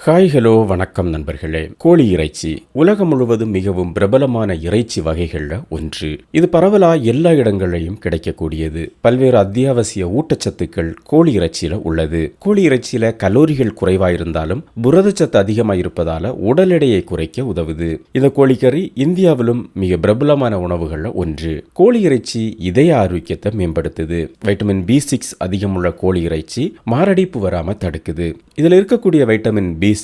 Hello வணக்கம் நண்பர்களே. கோழி இறைச்சி உலகம் முழுவதும் மிகவும் பிரபலமான இறைச்சி வகைகள்ல ஒன்று. இது பரவலா எல்லா இடங்களையும் கிடைக்கக்கூடியது. பல்வேறு அத்தியாவசிய ஊட்டச்சத்துக்கள் கோழி இறைச்சியில உள்ளது. கோழி இறைச்சியில கலோரிகள் குறைவா இருந்தாலும் புரதச்சத்து அதிகமா இருப்பதால உடல் எடையை குறைக்க உதவுது. இந்த கோழிக்கறி இந்தியாவிலும் மிக பிரபலமான உணவுகள்ல ஒன்று. கோழி இறைச்சி இதய ஆரோக்கியத்தை மேம்படுத்துது. வைட்டமின் B6 அதிகமுள்ள கோழி இறைச்சி மாரடைப்பு வராம தடுக்குது. இதுல இருக்கக்கூடிய வைட்டமின் B6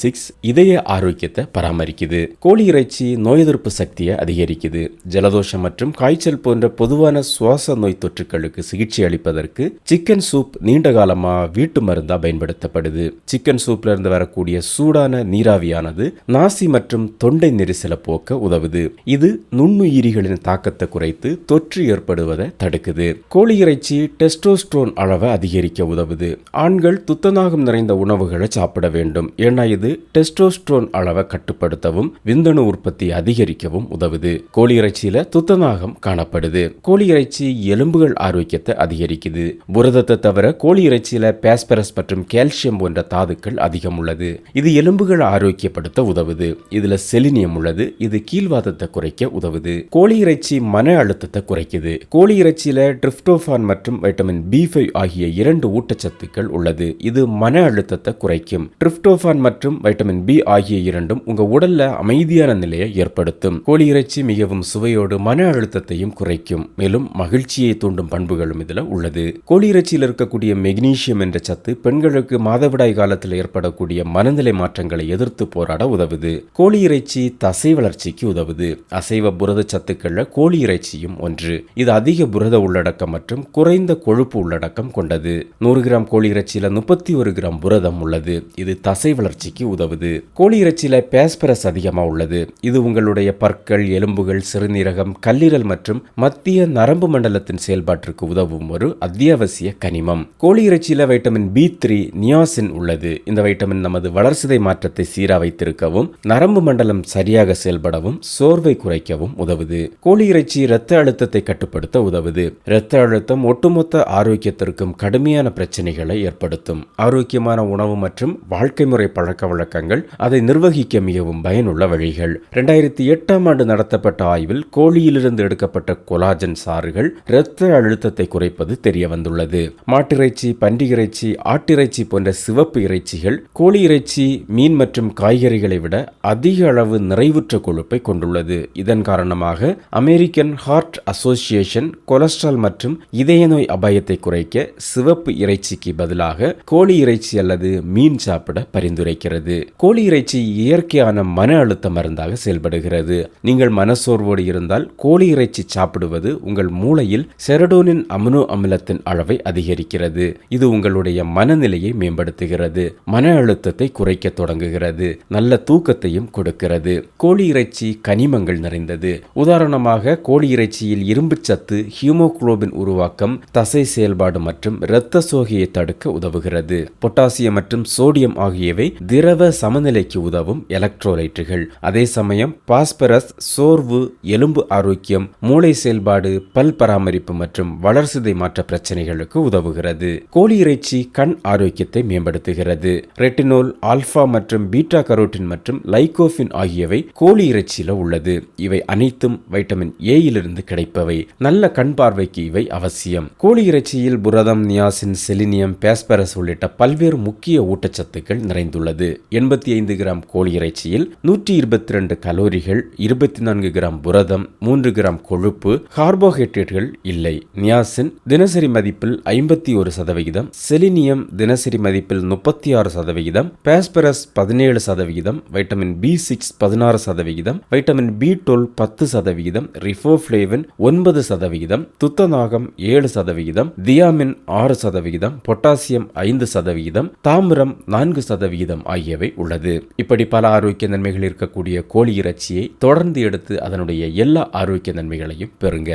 இதய ஆரோக்கியத்தை பராமரிக்குது. கோழி இறைச்சி நோய் எதிர்ப்பு சக்தியை அதிகரிக்குது. ஜலதோஷம் மற்றும் காய்ச்சல் போன்ற பொதுவான சுவாச நோய் தொற்றுகளுக்கு சிகிச்சை அளிப்பதற்கு சிக்கன் சூப் நீண்ட காலமா வீட்டு மருந்தா பயன்படுத்தப்படுது. சிக்கன் சூப்ல இருந்து வரக்கூடிய சூடான நீராவியானது நாசி மற்றும் தொண்டை நெரிசலை போக்க உதவுது. இது நுண்ணுயிரிகளின் தாக்கத்தை குறைத்து தொற்று ஏற்படுவதை தடுக்குது. கோழி இறைச்சி டெஸ்டோஸ்டரோன் அளவை அதிகரிக்க உதவுது. ஆண்கள் துத்தநாகம் நிறைந்த உணவுகளை சாப்பிட வேண்டும். ஏன்னா இது டெஸ்டோஸ்டரோன் அளவை கட்டுப்படுத்தவும் விந்தணு உற்பத்தி அதிகரிக்கவும் உதவுது. கோழி இறைச்சியில துத்தநாகம் காணப்படுது. கோழி இறைச்சி எலும்புகள் ஆரோக்கியத்தை அதிகரிக்குது. புரதத்தை தவிர கோழி இறைச்சியில பாஸ்பரஸ் மற்றும் கால்சியம் போன்ற தாதுக்கள் அதிகம் உள்ளது. இது எலும்புகள் ஆரோக்கியப்படுத்த உதவுது. இதுல செலினியம் உள்ளது. இது கீழ்வாதத்தை குறைக்க உதவுது. கோழி இறைச்சி மன அழுத்தத்தை குறைக்குது. கோழி இறைச்சியில டிரிப்டோபான் மற்றும் வைட்டமின் B5 ஆகிய 2 ஊட்டச்சத்துக்கள் உள்ளது. இது மன அழுத்தத்தை குறைக்கும். டிரிப்டோபான் மற்றும் வைட்டமின் B ஆகிய 2ம் உங்க உடல்ல அமைதியான நிலையை ஏற்படுத்தும். கோழி இறைச்சி மிகவும் சுவையோடு மன அழுத்தத்தையும் குறைக்கும். மேலும் மகிழ்ச்சியை தூண்டும் பண்புகளும் இதுல உள்ளது. கோழி இறைச்சியில் இருக்கக்கூடிய மெக்னீசியம் என்ற சத்து பெண்களுக்கு மாதவிடாய் காலத்தில் ஏற்படக்கூடிய மனநிலை மாற்றங்களை எதிர்த்து போராட உதவுது. கோழி இறைச்சி தசை வளர்ச்சிக்கு உதவுது. அசைவ புரத சத்துக்கள்ல கோழி இறைச்சியும் ஒன்று. இது அதிக புரத உள்ளடக்கம் மற்றும் குறைந்த கொழுப்பு உள்ளடக்கம் கொண்டது. 100 கிராம் கோழி இறைச்சியில 31 கிராம் புரதம் உள்ளது. இது தசை வளர்ச்சிக்கு உதவுது. கோழி இறைச்சியில பாஸ்பரஸ் அதிகமா உள்ளது. இது உங்களுடைய பற்கள், எலும்புகள், சிறுநீரகம், கல்லீரல் மற்றும் மத்திய நரம்பு மண்டலத்தின் செயல்பாட்டிற்கு உதவும் ஒரு அத்தியாவசிய கனிமம். கோழி இறைச்சியில வைட்டமின் B3 நியாசின் உள்ளது. இந்த வைட்டமின் நமது வளர்சிதை மாற்றத்தை சீரா வைத்திருக்கவும் நரம்பு மண்டலம் சரியாக செயல்படவும் சோர்வை குறைக்கவும் உதவுது. கோழி இறைச்சி இரத்த அழுத்தத்தை கட்டுப்படுத்த உதவுது. இரத்த அழுத்தம் ஒட்டுமொத்த ஆரோக்கியத்திற்கும் கடுமையான பிரச்சனைகளை ஏற்படுத்தும். ஆரோக்கியமான உணவு மற்றும் வாழ்க்கை முறை பழக்க வழக்கங்கள் அதை நிர்வகிக்க மிகவும் பயனுள்ள வழிகள். 2008ஆம் ஆண்டு நடத்தப்பட்ட ஆய்வில் கோழியிலிருந்து எடுக்கப்பட்ட கொலாஜன் சாறுகள் இரத்த அழுத்தத்தை குறைப்பது தெரிய வந்துள்ளது. மாட்டிறைச்சி, பன்றியிறைச்சி, ஆட்டிறைச்சி போன்ற சிவப்பு இறைச்சிகள் கோழி இறைச்சி, மீன் மற்றும் காய்கறிகளை விட அதிக அளவு நிறைவுற்ற கொழுப்பை கொண்டுள்ளது. இதன் காரணமாக அமெரிக்கன் ஹார்ட் அசோசியேஷன் கொலஸ்ட்ரால் மற்றும் இதய நோய் அபாயத்தை குறைக்க சிவப்பு இறைச்சிக்கு பதிலாக கோழி இறைச்சி அல்லது மீன் சாப்பிட பரிந்துரைக்கிறது. கோழி இறைச்சி இயற்கையான மன அழுத்த மருந்தாக செயல்படுகிறது. நீங்கள் மனசோர்வோடு இருந்தால் கோழி இறைச்சி சாப்பிடுவது உங்கள் மூளையில் செரடோனின் அமினோ அமிலத்தின் அளவை அதிகரிக்கிறது. இது உங்களுடைய மனநிலையை மேம்படுத்துகிறது. மன அழுத்தத்தை குறைக்க தொடங்குகிறது. நல்ல தூக்கத்தையும் கொடுக்கிறது. கோழி இறைச்சி கனிமங்கள் நிறைந்தது. உதாரணமாக கோழி இறைச்சியில் இரும்பு சத்து, ஹீமோகுளோபின் உருவாக்கம், தசை செயல்பாடு மற்றும் இரத்த சோகையை தடுக்க உதவுகிறது. பொட்டாசியம் மற்றும் சோடியம் ஆகியவை திரவ சமநிலைக்கு உதவும் எலக்ட்ரோலைட்டுகள். அதே சமயம் பாஸ்பரஸ் சோர்வு, எலும்பு ஆரோக்கியம், மூளை செயல்பாடு, பல் பராமரிப்பு மற்றும் வளர்சிதை மாற்ற பிரச்சனைகளுக்கு உதவுகிறது. கோழி இறைச்சி கண் ஆரோக்கியத்தை மேம்படுத்துகிறது. ரெட்டினோல், ஆல்பா மற்றும் பீட்டா கரோட்டின் மற்றும் லைகோபின் ஆகியவை கோழி இறைச்சியில உள்ளது. இவை அனைத்தும் வைட்டமின் A இலிருந்து கிடைப்பவை. நல்ல கண் பார்வைக்கு இவை அவசியம். கோழி இறைச்சியில் புரதம், நியாசின், செலினியம், பாஸ்பரஸ் உள்ளிட்ட பல்வேறு முக்கிய ஊட்டச்சத்துக்கள் நிறைந்துள்ளது. 85 கிராம் கோழி இறைச்சியில் 122 கலோரிகள், 24 கிராம் புரதம், 3 கிராம் கொழுப்பு, கார்போஹைட்ரேட்டுகள் இல்லை. நியாசின் தினசரி மதிப்பில் 51%, செலினியம் தினசரி மதிப்பில் 36%, phosphorus 17%, vitamin B6 16%, vitamin B12 10%, riboflavin 9%, துத்தநாகம் 7%, தியாமின் 6%, பொட்டாசியம் 5%, தாமிரம் 4% ஆகியவை உள்ளது. இப்படி பல ஆரோக்கிய நன்மைகள் இருக்கக்கூடிய கோழி இறைச்சியை தொடர்ந்து எடுத்து அதனுடைய எல்லா ஆரோக்கிய நன்மைகளையும் பெறுங்க.